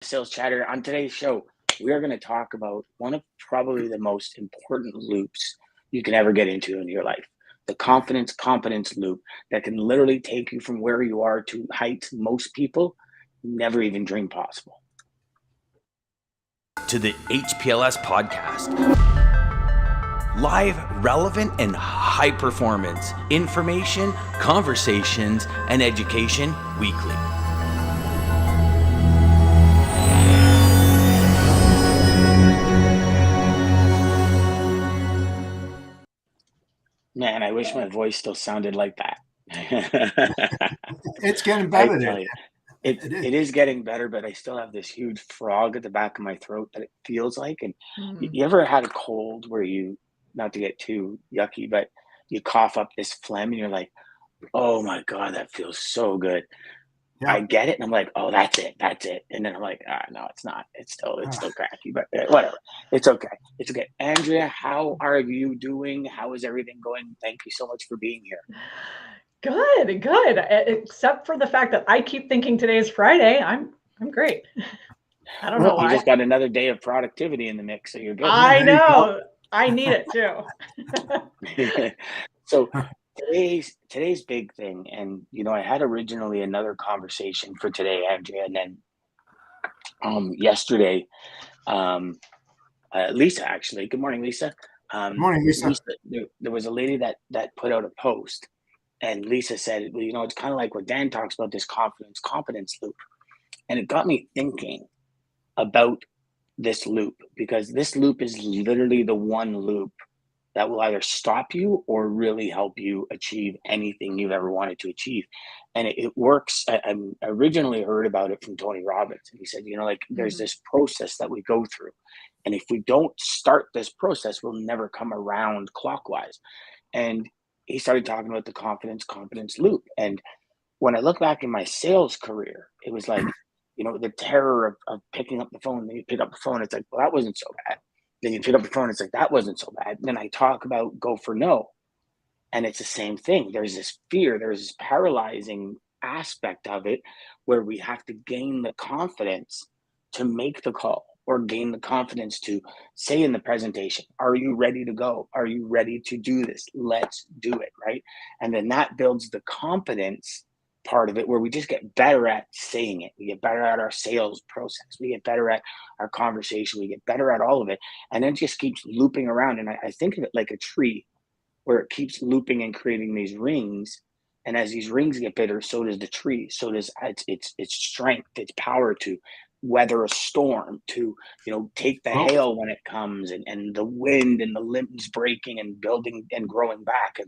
Sales Chatter. On today's show, we are going to talk about one of probably the most important loops you can ever get into in your life. The confidence competence loop that can literally take you from where you are to heights most people never even dream possible. To the HPLS podcast. Live, relevant, and high performance information, conversations, and education weekly. Man, I wish my voice still sounded like that. It's getting better. I tell you, it is getting better, but I still have this huge frog at the back of my throat that it feels like. And you ever had a cold where you, not to get too yucky, but you cough up this phlegm and you're like, oh my God, that feels so good. Yeah. I get it. And I'm like, oh, that's it. And then I'm like, no, it's not. It's still cracky, but whatever. It's okay. It's okay. Andrea, how are you doing? How is everything going? Thank you so much for being here. Good. Except for the fact that I keep thinking today's Friday. I'm great. I don't know why. You just got another day of productivity in the mix, so you're good. I know. I need it too. So today's big thing, and I had originally another conversation for today, Andrea, and then yesterday, Lisa, actually. Good morning, Lisa. Good morning, Lisa. There was a lady that put out a post, and Lisa said, well, it's kind of like what Dan talks about, this competence loop. And it got me thinking about this loop, because this loop is literally the one loop that will either stop you or really help you achieve anything you've ever wanted to achieve. And it works. I originally heard about it from Tony Robbins. And he said, there's this process that we go through. And if we don't start this process, we'll never come around clockwise. And he started talking about the competence loop. And when I look back in my sales career, it was like, the terror of picking up the phone. Then you pick up the phone, it's like, well, that wasn't so bad. Then you pick up the phone, it's like, that wasn't so bad. Then I talk about go for no. And it's the same thing. There's this fear, there's this paralyzing aspect of it where we have to gain the confidence to make the call, or gain the confidence to say in the presentation, are you ready to go? Are you ready to do this? Let's do it, right? And then that builds the competence part of it, where we just get better at saying it. We get better at our sales process. We get better at our conversation. We get better at all of it. And then it just keeps looping around. And I think of it like a tree where it keeps looping and creating these rings. And as these rings get bigger, so does the tree. So does its strength, its power to weather a storm, to take the hail when it comes, and the wind and the limbs breaking and building and growing back.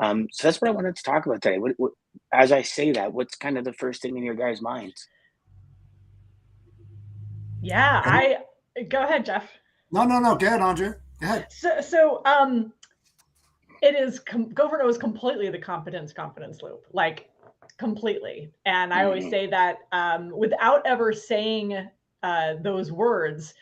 And so that's what I wanted to talk about today. What, as I say that, what's kind of the first thing in your guys' minds? Yeah, go ahead, Jeff. No. Go ahead, Andrea. Go ahead. So it is go for no is completely the competence loop, like completely. And I always say that without ever saying those words,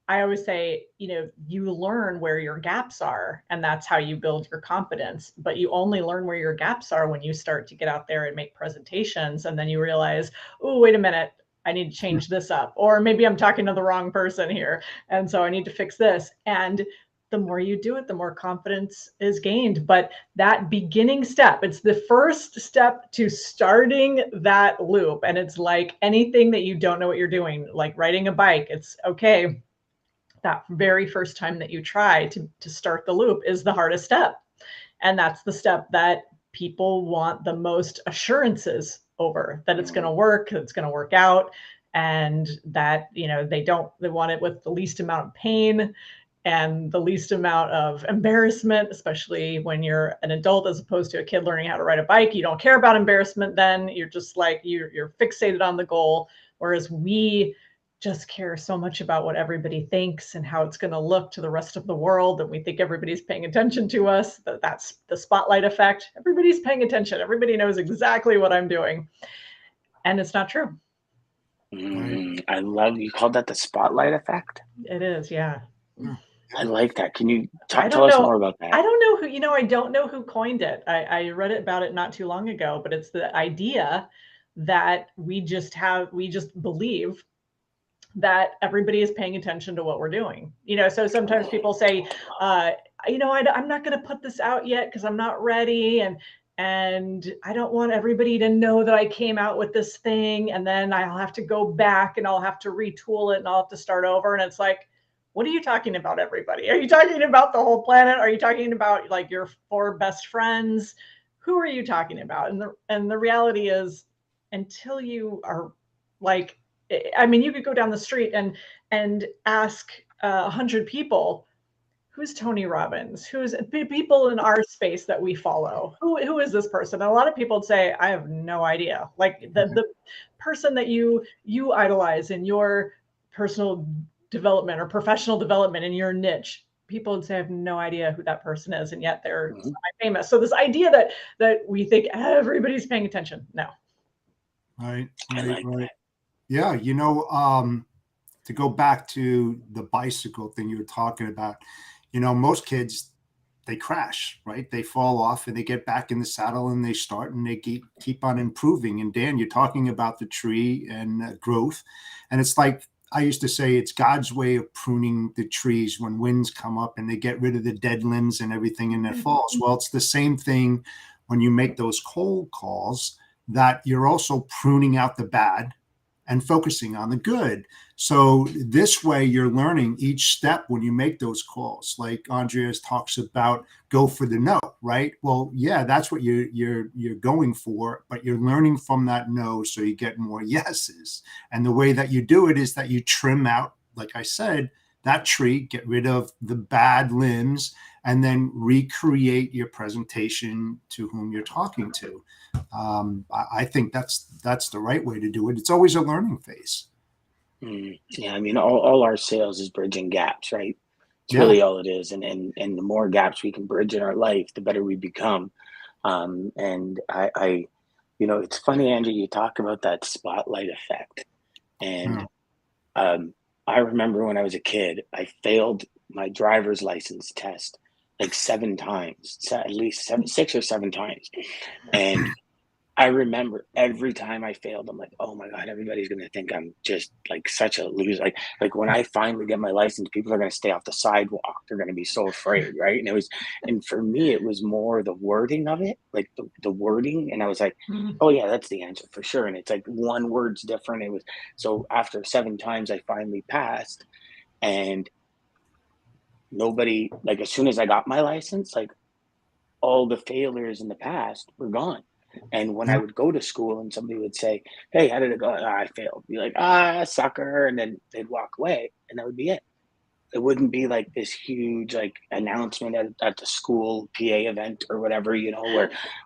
I always say, you learn where your gaps are, and that's how you build your competence. But you only learn where your gaps are when you start to get out there and make presentations. And then you realize, oh, wait a minute, I need to change this up. Or maybe I'm talking to the wrong person here. And so I need to fix this. And the more you do it, the more confidence is gained. But that beginning step, it's the first step to starting that loop. And it's like anything that you don't know what you're doing, like riding a bike. It's okay. That very first time that you try to start the loop is the hardest step. And that's the step that people want the most assurances over, that it's going to work, that it's going to work out, and that, they want it with the least amount of pain and the least amount of embarrassment, especially when you're an adult as opposed to a kid learning how to ride a bike. You don't care about embarrassment then. You're just like, you're fixated on the goal. Whereas we just care so much about what everybody thinks and how it's going to look to the rest of the world. And we think everybody's paying attention to us. That's the spotlight effect. Everybody's paying attention. Everybody knows exactly what I'm doing. And it's not true. I love, you called that the spotlight effect? It is, yeah. I like that. Can you tell us more about that? I don't know who, I don't know who coined it. I read about it not too long ago, but it's the idea that we just believe that everybody is paying attention to what we're doing. So sometimes people say, I'm not going to put this out yet because I'm not ready. And I don't want everybody to know that I came out with this thing. And then I'll have to go back and I'll have to retool it and I'll have to start over. And it's like, what are you talking about, everybody? Are you talking about the whole planet? Are you talking about like your 4 best friends? Who are you talking about? And the reality is, until you are like, you could go down the street and ask 100 people, who's Tony Robbins? Who's people in our space that we follow? Who is this person? And a lot of people would say, I have no idea. Like the person that you idolize in your personal development or professional development in your niche, people would say, I have no idea who that person is, and yet they're famous. So this idea that we think everybody's paying attention, no. Right. Yeah, to go back to the bicycle thing you were talking about, most kids, they crash, right? They fall off and they get back in the saddle and they start and they keep on improving. And Dan, you're talking about the tree and growth. And it's like, I used to say, it's God's way of pruning the trees when winds come up and they get rid of the dead limbs and everything and it falls. Well, it's the same thing when you make those cold calls, that you're also pruning out the bad and focusing on the good. So this way you're learning each step when you make those calls. Like Andrea talks about, go for the no, right? Well, yeah, that's what you're going for, but you're learning from that no so you get more yeses. And the way that you do it is that you trim out, like I said, that tree, get rid of the bad limbs, and then recreate your presentation to whom you're talking to. I think that's the right way to do it. It's always a learning phase. Yeah, all our sales is bridging gaps, right? It's really all it is. And the more gaps we can bridge in our life, the better we become. And I it's funny, Andrew, you talk about that spotlight effect. And I remember when I was a kid, I failed my driver's license test like 7 times, at least 6 or 7 times. And I remember every time I failed, I'm like, oh my God, everybody's going to think I'm just like such a loser. Like when I finally get my license, people are going to stay off the sidewalk. They're going to be so afraid. Right. And for me, it was more the wording of it, like the wording. And I was like, oh yeah, that's the answer for sure. And it's like one word's different. So after 7 times, I finally passed, and nobody, like as soon as I got my license, like all the failures in the past were gone. And when I would go to school and somebody would say, hey, how did it go? I failed. Be like, sucker. And then they'd walk away and that would be it. It wouldn't be like this huge like announcement at the school PA event or whatever,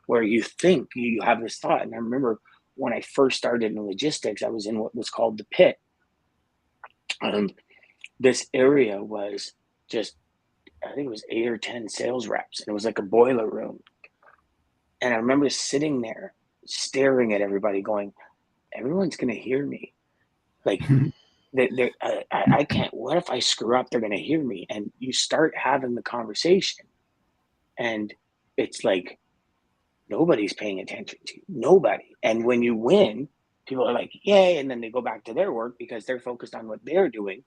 where you think you have this thought. And I remember when I first started in logistics, I was in what was called the pit. This area was just, I think it was 8 or 10 sales reps. And it was like a boiler room. And I remember sitting there staring at everybody going, everyone's going to hear me. Like, I can't, what if I screw up? They're going to hear me. And you start having the conversation and it's like, nobody's paying attention to you. Nobody. And when you win, people are like, yay. And then they go back to their work because they're focused on what they're doing.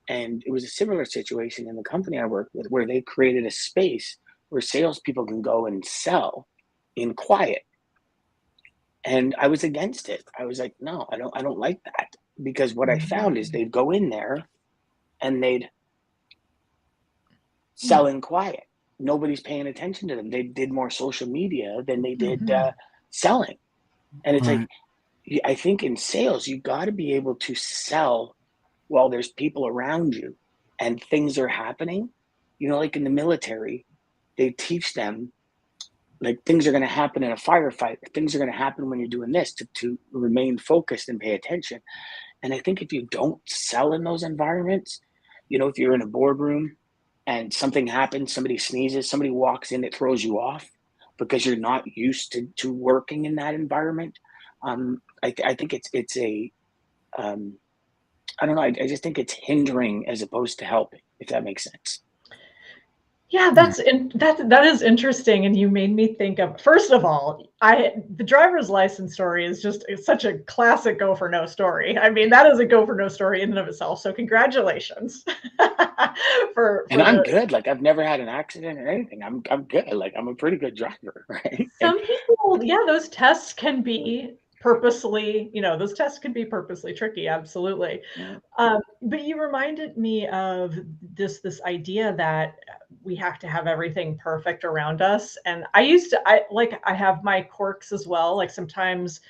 And it was a similar situation in the company I worked with where they created a space where salespeople can go and sell in quiet. And I was against it. I was like, no, I don't like that, because what I found is they'd go in there and they'd sell in quiet. Nobody's paying attention to them. They did more social media than they did selling. And it's like, I think in sales, you got to be able to sell while there's people around you and things are happening. Like in the military, they teach them like things are going to happen in a firefight. Things are going to happen when you're doing this to remain focused and pay attention. And I think if you don't sell in those environments, if you're in a boardroom and something happens, somebody sneezes, somebody walks in, it throws you off because you're not used to working in that environment. I think it's a, I don't know. I just think it's hindering as opposed to helping, if that makes sense. Yeah, that is interesting, and you made me think of, first of all, the driver's license story is it's such a classic go for no story. I mean, that is a go for no story in and of itself. So congratulations And I'm the. good. Like I've never had an accident or anything. I'm good. Like I'm a pretty good driver, right? And Some people, yeah, those tests can be purposely, those tests can be purposely tricky. Absolutely. yeah, But you reminded me of this idea that we have to have everything perfect around us. And I have my quirks as well. Like sometimes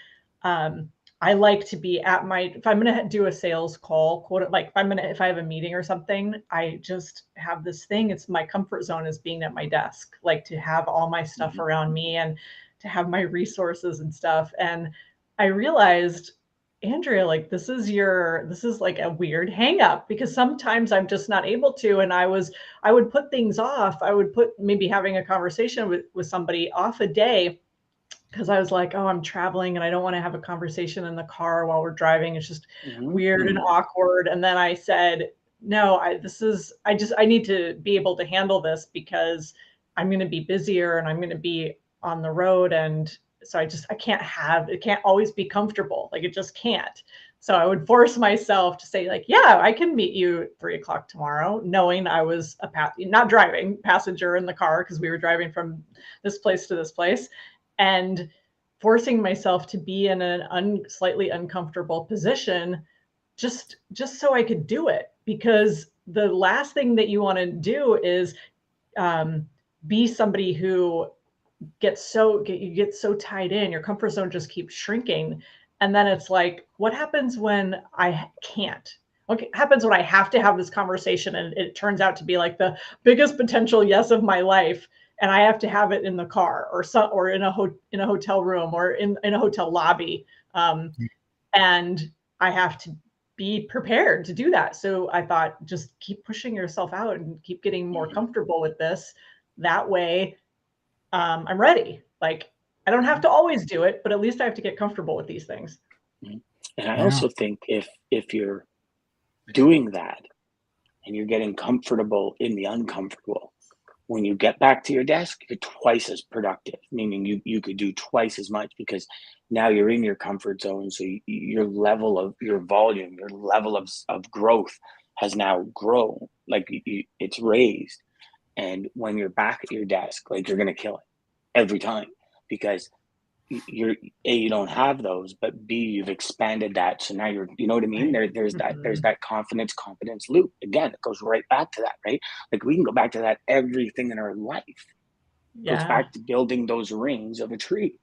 I like to be if I'm going to do a sales call, like if I have a meeting or something, I just have this thing. It's my comfort zone is being at my desk, like to have all my stuff around me and to have my resources and stuff. And I realized, Andrea, like this is like a weird hang up, because sometimes I'm just not able to. And I would put things off. I would put maybe having a conversation with somebody off a day, because I was like, oh, I'm traveling and I don't want to have a conversation in the car while we're driving. It's just weird and awkward. And then I said, no, I need to be able to handle this, because I'm going to be busier and I'm going to be on the road. And so it can't always be comfortable. Like it just can't. So I would force myself to say like, yeah, I can meet you at 3:00 tomorrow, knowing I was not driving, passenger in the car, because we were driving from this place to this place, and forcing myself to be in an slightly uncomfortable position just so I could do it. Because the last thing that you want to do is be somebody who you get so tied in, your comfort zone just keeps shrinking. And then it's like, what happens when I can't? What happens when I have to have this conversation and it turns out to be like the biggest potential yes of my life, and I have to have it in the car or in a hotel room or in a hotel lobby, and I have to be prepared to do that. So I thought, just keep pushing yourself out and keep getting more comfortable with this. That way, I'm ready. Like I don't have to always do it, but at least I have to get comfortable with these things. And I also think if you're doing that and you're getting comfortable in the uncomfortable, when you get back to your desk, you're twice as productive, meaning you could do twice as much, because now you're in your comfort zone. So your level of your volume, your level of growth has now grown, like it's raised. And when you're back at your desk, like you're going to kill it every time, because you don't have those, but B, you've expanded that. So now you know what I mean? There's that competence loop. Again, it goes right back to that, right? Like we can go back to that. Everything in our life goes back to building those rings of a tree.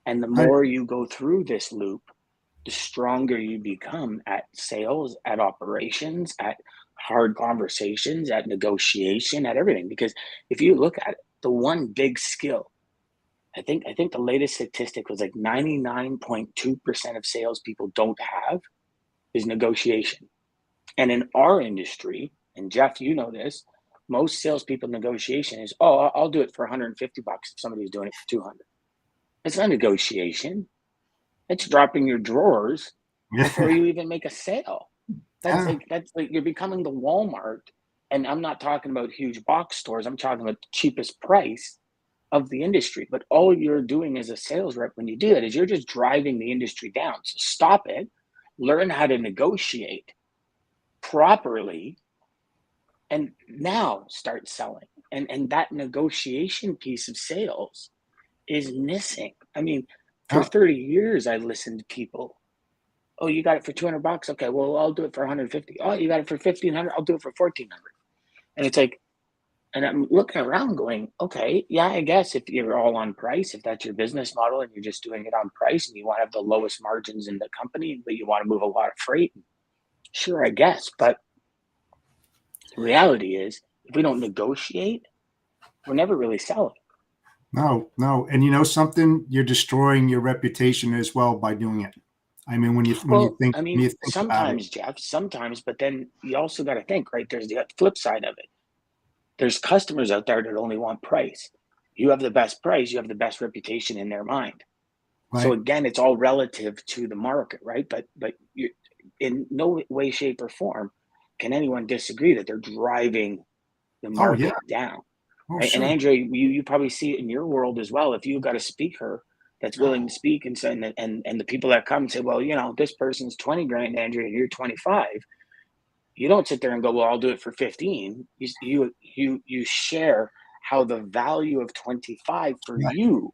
And the more you go through this loop, the stronger you become at sales, at operations, at hard conversations, at negotiation, at everything. Because if you look at it, the one big skill, I think the latest statistic was like 99.2% of salespeople don't have is negotiation. And in our industry, and Jeff, you know this, most salespeople negotiation is, oh, I'll do it for $150 if somebody's doing it for 200. It's not negotiation. It's dropping your drawers before you even make a sale. That's like you're becoming the Walmart. And I'm not talking about huge box stores. I'm talking about the cheapest price of the industry. But all you're doing as a sales rep when you do that is you're just driving the industry down. So stop it, learn how to negotiate properly, and now start selling. And that negotiation piece of sales is missing. I mean, for 30 years, I listened to people. Oh, you got it for $200? Okay, well, I'll do it for $150. Oh, you got it for $1,500? I'll do it for $1,400. And it's like, and I'm looking around going, okay, yeah, I guess if you're all on price, if that's your business model and you're just doing it on price and you want to have the lowest margins in the company, but you want to move a lot of freight, sure, I guess. But the reality is, if we don't negotiate, we're never really selling. No. And you know something? You're destroying your reputation as well by doing it. I mean, when you think sometimes, Jeff, sometimes, but then you also got to think, right? There's the flip side of it. There's customers out there that only want price. You have the best price, you have the best reputation in their mind. Right. So again, it's all relative to the market, right? But you, in no way, shape, or form can anyone disagree that they're driving the market down. Oh, right? And sure. Andrea, you probably see it in your world as well. If you've got a speaker that's willing to speak and the people that come say, well, this person's 20 grand, Andrea, and you're 25. You don't sit there and go, well, I'll do it for 15. You share how the value of 25 for Right. you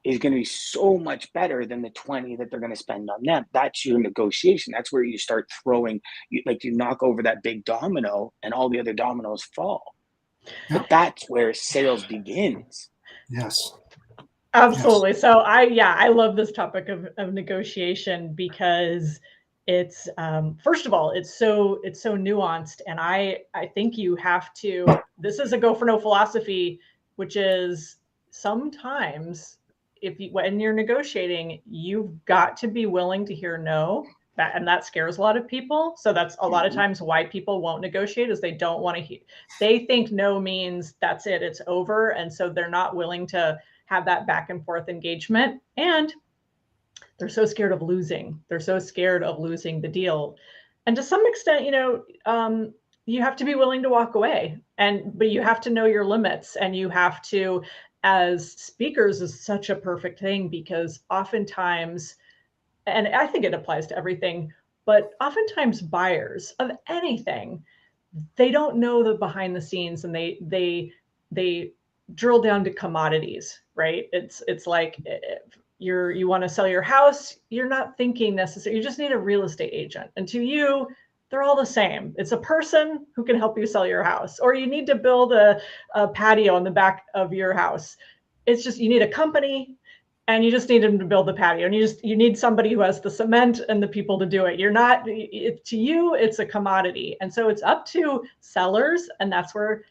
is going to be so much better than the 20 that they're going to spend on them. That's your negotiation. That's where you start throwing, you knock over that big domino and all the other dominoes fall. Yeah. But that's where sales begins. Yes. Absolutely. Yes. So I love this topic of negotiation because it's first of all, it's so nuanced, and I think you have to. This is a go for no philosophy, which is sometimes when you're negotiating, you've got to be willing to hear no. And that scares a lot of people. So that's a lot of times why people won't negotiate, is they don't want to hear. They think no means that's it, it's over, and so they're not willing to have that back and forth engagement. And they're so scared of losing. They're so scared of losing the deal. And to some extent, you have to be willing to walk away, but you have to know your limits, and you have to, as speakers is such a perfect thing, because oftentimes, and I think it applies to everything, but oftentimes buyers of anything, they don't know the behind the scenes, and they drill down to commodities, right? It's like you want to sell your house, you're not thinking necessarily, you just need a real estate agent. And to you, they're all the same. It's a person who can help you sell your house, or you need to build a patio in the back of your house. It's just, you need a company, and you just need them to build the patio, and you need somebody who has the cement and the people to do it. To you, it's a commodity. And so it's up to sellers, and that's where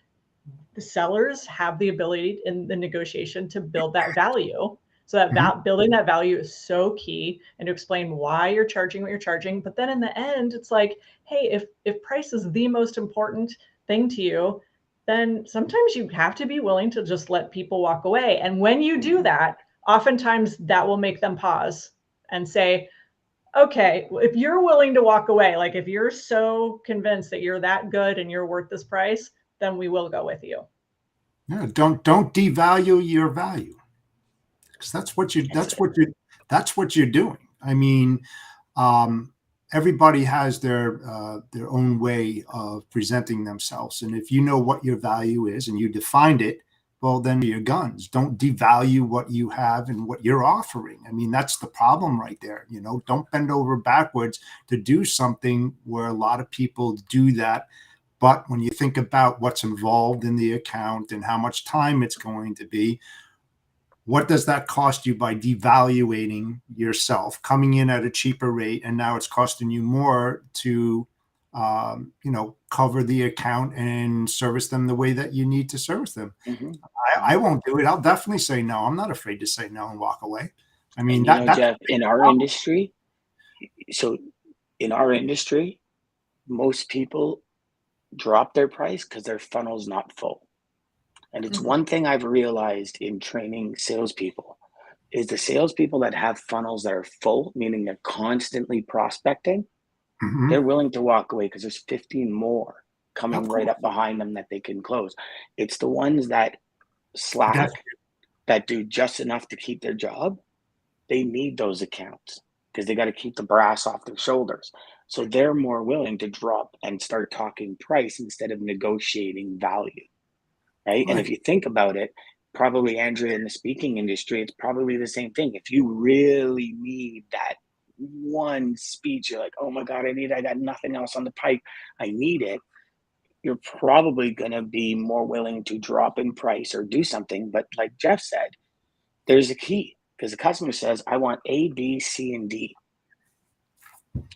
the sellers have the ability in the negotiation to build that value. So that building that value is so key, and to explain why you're charging what you're charging. But then in the end, it's like, hey, if price is the most important thing to you, then sometimes you have to be willing to just let people walk away. And when you do that, oftentimes that will make them pause and say, okay, if you're willing to walk away, like if you're so convinced that you're that good and you're worth this price, then we will go with you. Yeah, don't devalue your value, because that's what you're doing. I mean, everybody has their own way of presenting themselves, and if you know what your value is and you defined it, well, then your guns. Don't devalue what you have and what you're offering. I mean, that's the problem right there. Don't bend over backwards to do something where a lot of people do that. But when you think about what's involved in the account and how much time it's going to be, what does that cost you by devaluating yourself, coming in at a cheaper rate, and now it's costing you more to, cover the account and service them the way that you need to service them? Mm-hmm. I won't do it. I'll definitely say no. I'm not afraid to say no and walk away. I mean, Jeff, in our industry, most people drop their price because their funnel's not full. And it's one thing I've realized in training salespeople is the salespeople that have funnels that are full, meaning they're constantly prospecting, they're willing to walk away because there's 15 more coming right up behind them that they can close. It's the ones that slack, that do just enough to keep their job. They need those accounts because they got to keep the brass off their shoulders. So they're more willing to drop and start talking price instead of negotiating value, right? And if you think about it, probably, Andrea, in the speaking industry, it's probably the same thing. If you really need that one speech, you're like, oh my God, I got nothing else on the pipe, I need it. You're probably going to be more willing to drop in price or do something. But like Jeff said, there's a key, because the customer says, I want A, B, C, and D,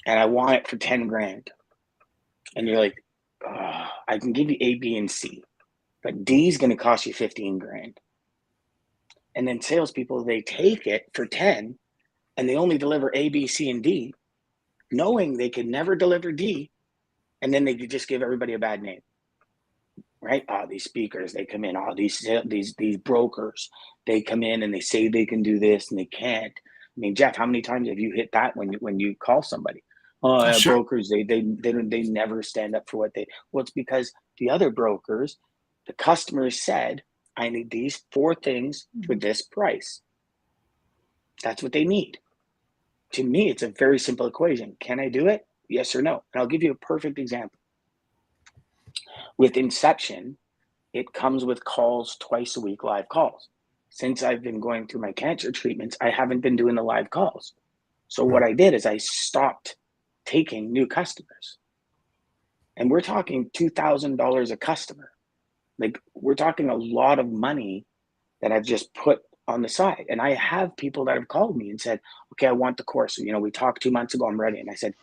and I want it for 10 grand. And you're like, oh, I can give you A, B, and C, but D is going to cost you 15 grand. And then salespeople, they take it for 10 and they only deliver A, B, C, and D, knowing they could never deliver D. And then they could just give everybody a bad name, right? These speakers, they come in, these brokers, they come in and they say they can do this and they can't. I mean, Jeff, how many times have you hit that when you call somebody? Brokers, they never stand up for what well, it's because the other brokers The customer said, I need these 4 things for this price. That's what they need. To me, it's a very simple equation. Can I do it? Yes or no? And I'll give you a perfect example. With Inception, it comes with calls twice a week, live calls. Since I've been going through my cancer treatments, I haven't been doing the live calls. So what I did is I stopped taking new customers. And we're talking $2,000 a customer. Like, we're talking a lot of money that I've just put on the side. And I have people that have called me and said, okay, I want the course. So, we talked 2 months ago, I'm ready. And I said,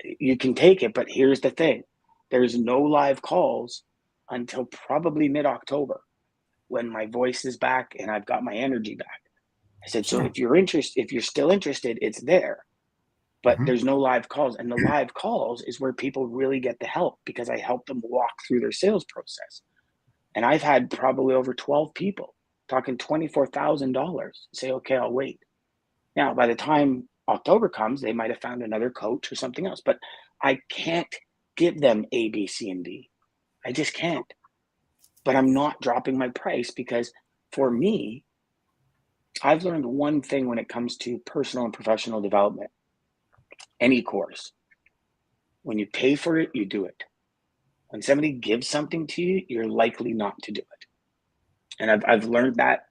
you can take it, but here's the thing. There's no live calls until probably mid-October, when my voice is back and I've got my energy back. I said, so if you're still interested, it's there, but there's no live calls. And the live calls is where people really get the help, because I help them walk through their sales process. And I've had probably over 12 people talking $24,000 say, okay, I'll wait. Now, by the time October comes, they might have found another coach or something else, but I can't give them A, B, C, and D. I just can't. But I'm not dropping my price, because for me, I've learned one thing when it comes to personal and professional development. Any course, when you pay for it, you do it. When somebody gives something to you, you're likely not to do it. And I've learned that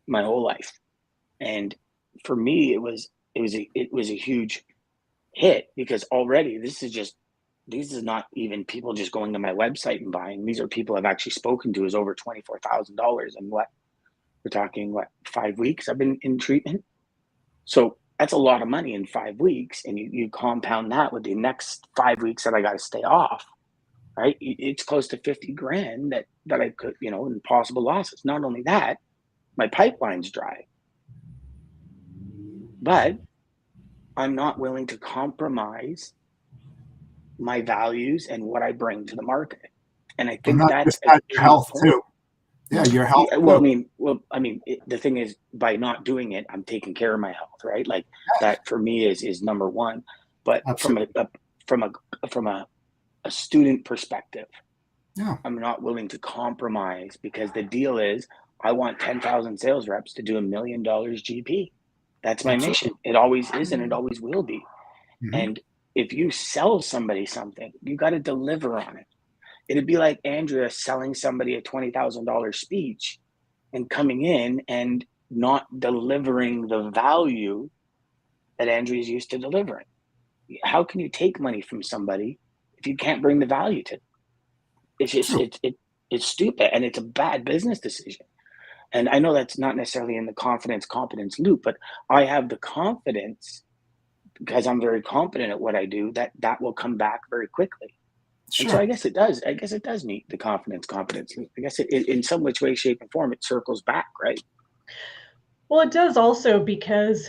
my whole life. And for me, it was a huge hit, because already this is not even people just going to my website and buying. These are people I've actually spoken to, is over $24,000. And we're talking 5 weeks I've been in treatment. So that's a lot of money in 5 weeks. And you compound that with the next 5 weeks that I got to stay off, right? It's close to 50 grand that I could, in possible losses. Not only that, my pipeline's dry, but I'm not willing to compromise my values and what I bring to the market. And I think that's your health too. Yeah, your health. Yeah, the thing is, by not doing it, I'm taking care of my health, right? Like, that for me is number one. But absolutely. from a student perspective, I'm not willing to compromise, because the deal is, I want 10,000 sales reps to do $1 million GP. That's my mission. It always is, and it always will be. And if you sell somebody something, you got to deliver on it. It'd be like Andrea selling somebody a $20,000 speech and coming in and not delivering the value that Andrea's used to delivering. How can you take money from somebody if you can't bring the value to them? It's just, it's stupid, and it's a bad business decision. And I know that's not necessarily in the competence loop, but I have the confidence, because I'm very confident at what I do, that will come back very quickly. And so I guess it does meet the confidence loop. I guess it in some which way, shape, and form, it circles back, right? Well, it does also, because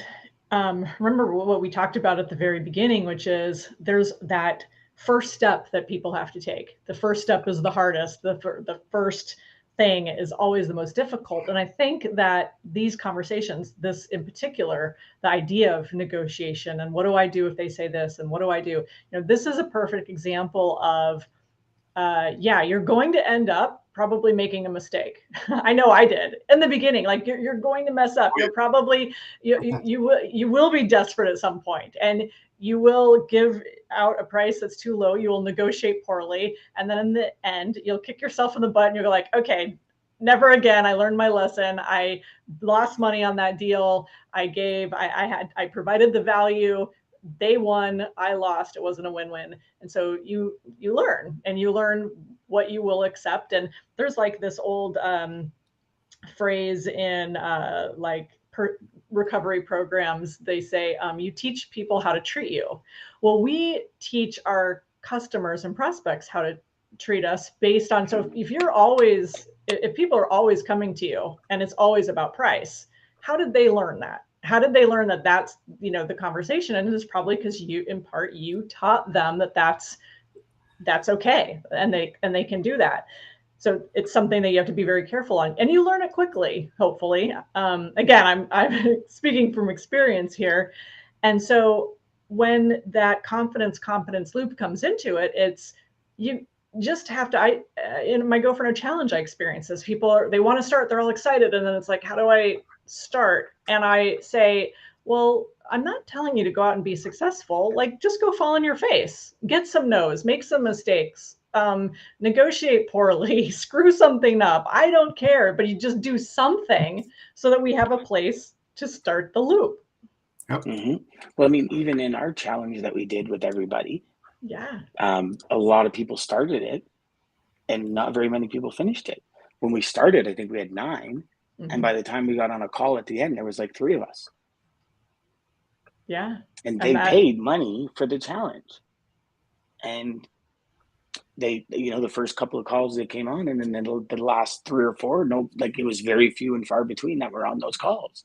remember what we talked about at the very beginning, which is there's that first step that people have to take. The first step is the hardest. The first thing is always the most difficult. And I think that these conversations, this in particular, the idea of negotiation and what do I do if they say this, and what do I do? This is a perfect example of, you're going to end up probably making a mistake. I know I did in the beginning. Like, you're going to mess up. You're probably, you will be desperate at some point, and you will give out a price that's too low. You will negotiate poorly. And then in the end, you'll kick yourself in the butt and you'll go like, okay, never again. I learned my lesson. I lost money on that deal. I provided the value. They won, I lost. It wasn't a win-win. And so you learn what you will accept. And there's like this old phrase in recovery programs. They say, you teach people how to treat you. Well, we teach our customers and prospects how to treat us based on, so if people are always coming to you and it's always about price, how did they learn that? How did they learn that that's, the conversation? And it is probably because you taught them that that's okay. And they can do that. So it's something that you have to be very careful on, and you learn it quickly, hopefully. Again, I'm speaking from experience here. And so when that competence loop comes into it, it's just have to, in my Go for No challenge, I experience this. People they want to start, they're all excited. And then it's like, how do I start? And I say, well, I'm not telling you to go out and be successful. Like, just go fall on your face, get some no's, make some mistakes, negotiate poorly, screw something up. I don't care, but you just do something so that we have a place to start the loop. Yep. Mm-hmm. Well, I mean, even in our challenge that we did with everybody, yeah, a lot of people started it and not very many people finished it. When we started, I think we had 9. mm-hmm. And by the time we got on a call at the end, there was like 3 of us. Yeah. And they paid money for the challenge. And they, the first couple of calls they came on, and then the last 3 or 4, no, like it was very few and far between that were on those calls.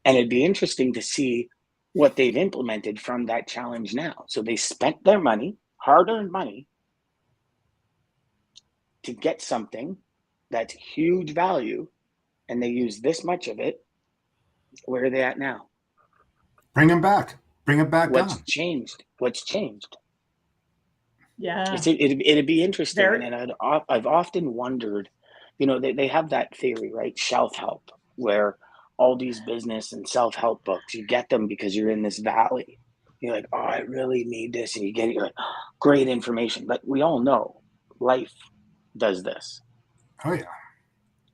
And it'd be interesting to see what they've implemented from that challenge now. So they spent their money, hard-earned money, to get something that's huge value, and they use this much of it. Where are they at now? Bring them back. Bring it back What's down. changed? What's changed? Yeah. It'd be interesting. And I've often wondered, they have that theory, right? Self-help, where all these business and self-help books, you get them because you're in this valley. You're like, oh, I really need this. And you get it, you're like, oh, great information. But we all know life does this. Oh, yeah.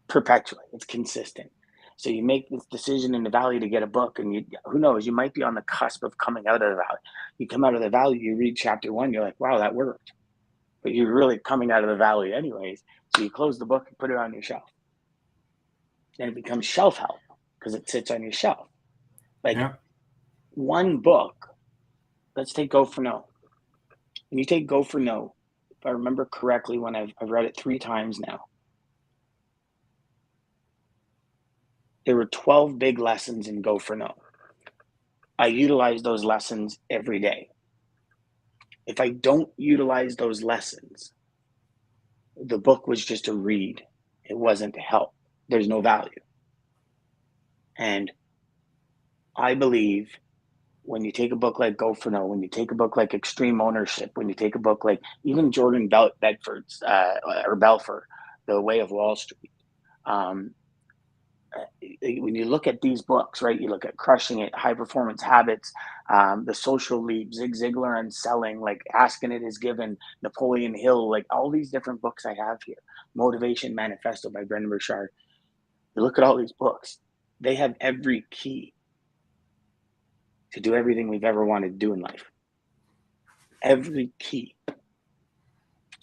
Perpetually. It's consistent. So you make this decision in the valley to get a book, and who knows, you might be on the cusp of coming out of the valley. You come out of the valley, you read chapter 1, you're like, wow, that worked. But you're really coming out of the valley anyways. So you close the book and put it on your shelf. And it becomes shelf help because it sits on your shelf. Like one book, let's take Go for No. When you take Go for No, if I remember correctly, when I've read it 3 times now, there were 12 big lessons in Go for No. I utilize those lessons every day. If I don't utilize those lessons, the book was just a read. It wasn't help. There's no value. And I believe when you take a book like Go for No, when you take a book like Extreme Ownership, when you take a book like even Jordan Belfort's or Belfort, The Way of Wall Street, when you look at these books, right, you look at Crushing It, High Performance Habits, The Social Leap, Zig Ziglar on Selling, like Asking It Is Given, Napoleon Hill, like all these different books I have here, Motivation Manifesto by Brendan Burchard. You look at all these books, they have every key to do everything we've ever wanted to do in life. Every key.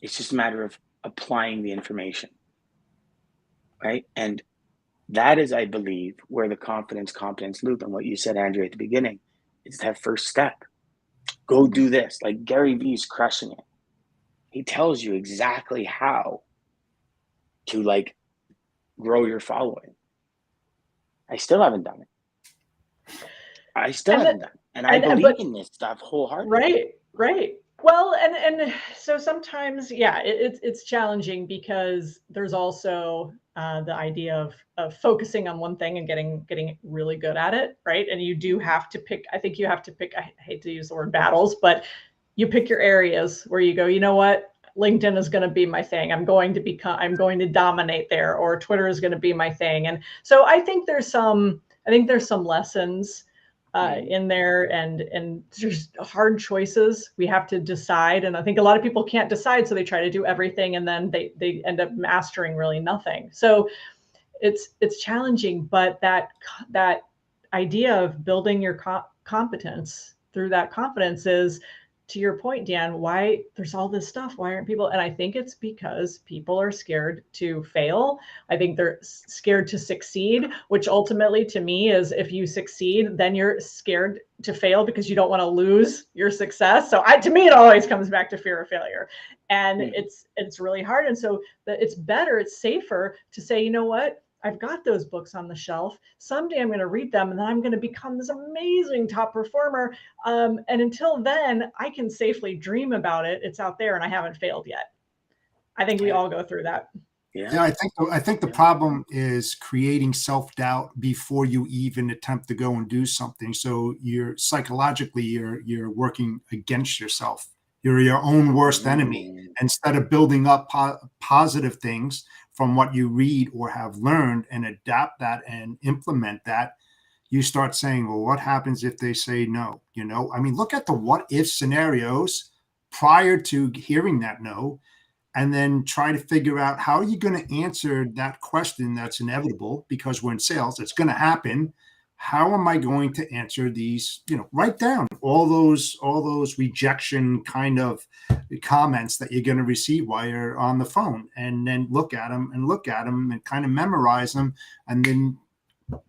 It's just a matter of applying the information, right? And that is, I believe, where the competence loop and what you said, Andrea, at the beginning, is that first step. Go do this. Like Gary Vee's Crushing It. He tells you exactly how to like grow your following. I still haven't done it. I believe in this stuff wholeheartedly. Right. Well, and so sometimes, it's challenging because there's also the idea of focusing on one thing and getting really good at it, right? And you do have to pick. I think you have to pick. I hate to use the word battles, but you pick your areas where you go, you know what? LinkedIn is going to be my thing. I'm going to dominate there, or Twitter is going to be my thing. And so I think there's some lessons in there, and there's hard choices we have to decide. And I think a lot of people can't decide, so they try to do everything, and then they end up mastering really nothing. So it's challenging, but that idea of building your competence through that confidence is, to your point, Dan, why there's all this stuff. Why aren't people? And I think it's because people are scared to fail. I think they're scared to succeed, which ultimately to me is, if you succeed, then you're scared to fail because you don't want to lose your success. So to me, it always comes back to fear of failure. And it's really hard. And so it's safer to say, you know what? I've got those books on the shelf. Someday I'm going to read them, and then I'm going to become this amazing top performer. And until then, I can safely dream about it. It's out there, and I haven't failed yet. I think we all go through that. Yeah, I think the problem is creating self-doubt before you even attempt to go and do something. So you're psychologically you're working against yourself. You're your own worst enemy. Instead of building up positive things from what you read or have learned and adapt that and implement that, you start saying, well, what happens if they say no? You know, I mean, look at the what if scenarios prior to hearing that no, and then try to figure out how are you going to answer that question that's inevitable, because we're in sales, it's going to happen. How am I going to answer these? You know, write down all those rejection kind of comments that you're going to receive while you're on the phone, and then look at them and kind of memorize them, and then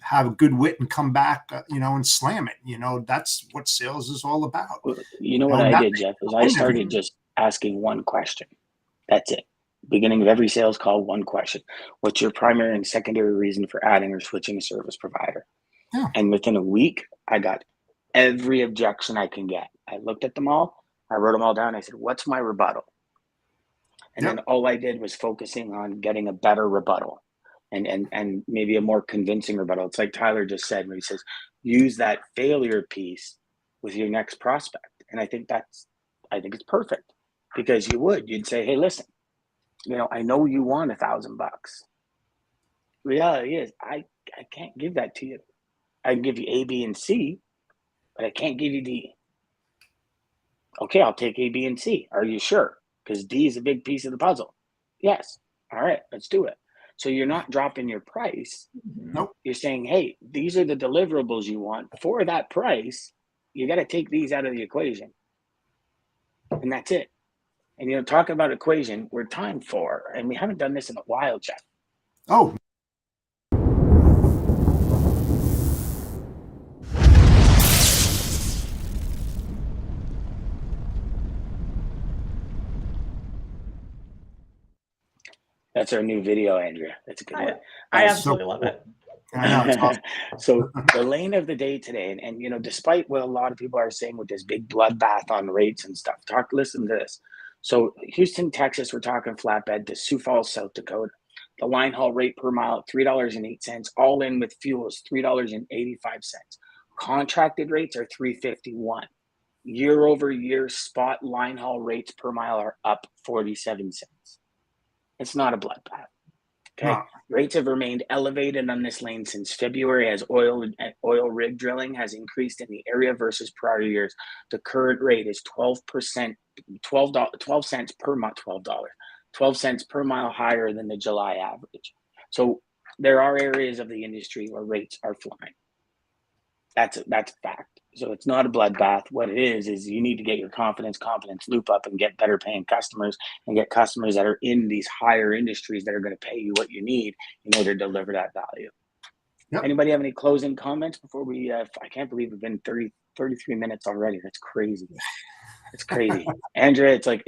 have a good wit and come back, and slam it. You know, that's what sales is all about. You know what I did, Jeff, is I started just asking one question. That's it. Beginning of every sales call, one question. What's your primary and secondary reason for adding or switching a service provider? Yeah. And within a week, I got every objection I can get. I looked at them all. I wrote them all down. I said, what's my rebuttal? And then all I did was focusing on getting a better rebuttal and maybe a more convincing rebuttal. It's like Tyler just said when he says, use that failure piece with your next prospect. And I think it's perfect, because you'd say, hey, listen, I know you want $1,000. Reality is I can't give that to you. I can give you A, B, and C, but I can't give you D. Okay, I'll take A, B, and C. Are you sure? Because D is a big piece of the puzzle. Yes. All right, let's do it. So you're not dropping your price. Nope. You're saying, hey, these are the deliverables you want. For that price, you got to take these out of the equation. And that's it. And, talking about equation, we're time for, and we haven't done this in a while, Jeff. Oh, That's our new video, Andrea. That's a good one. I absolutely love it. I know, it's awesome. So the lane of the day today, and despite what a lot of people are saying with this big bloodbath on rates and stuff, listen to this. So Houston, Texas, we're talking flatbed, to Sioux Falls, South Dakota. The line haul rate per mile, $3.08. All in with fuel is $3.85. Contracted rates are $3.51. Year over year, spot line haul rates per mile are up 47 cents. It's not a bloodbath. Okay. No. Rates have remained elevated on this lane since February as oil rig drilling has increased in the area versus prior years. The current rate is 12 cents per mile, $12 cents per mile higher than the July average. So there are areas of the industry where rates are flying. That's a fact. So it's not a bloodbath. What it is you need to get your confidence loop up and get better paying customers, and get customers that are in these higher industries that are going to pay you what you need in order to deliver that value. Yep. Anybody have any closing comments before we, I can't believe we've been 33 minutes already. That's crazy. It's crazy. Andrea, it's like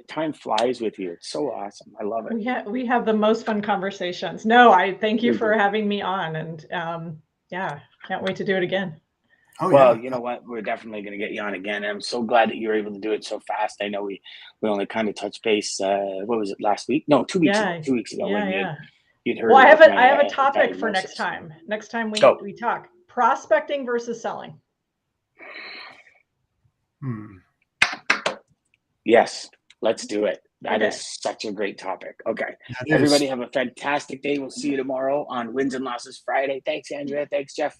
time flies with you. It's so awesome. I love it. We have the most fun conversations. No, I thank you for having me on, and can't wait to do it again. Oh, well, yeah. You know what? We're definitely going to get you on again. And I'm so glad that you were able to do it so fast. I know we only kind of touched base. What was it, last week? No, 2 weeks ago. 2 weeks ago when you'd heard. Well, I have a topic for next time. Next time we talk prospecting versus selling. Yes, let's do it. That is such a great topic. Okay. Everybody have a fantastic day. We'll see you tomorrow on Wins and Losses Friday. Thanks, Andrea. Thanks, Jeff.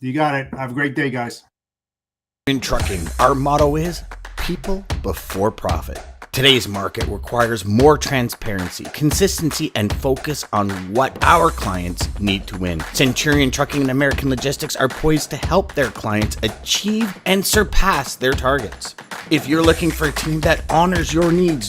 You got it. Have a great day, guys. In trucking, our motto is people before profit. Today's market requires more transparency, consistency, and focus on what our clients need to win. Centurion Trucking and American Logistics are poised to help their clients achieve and surpass their targets. If you're looking for a team that honors your needs,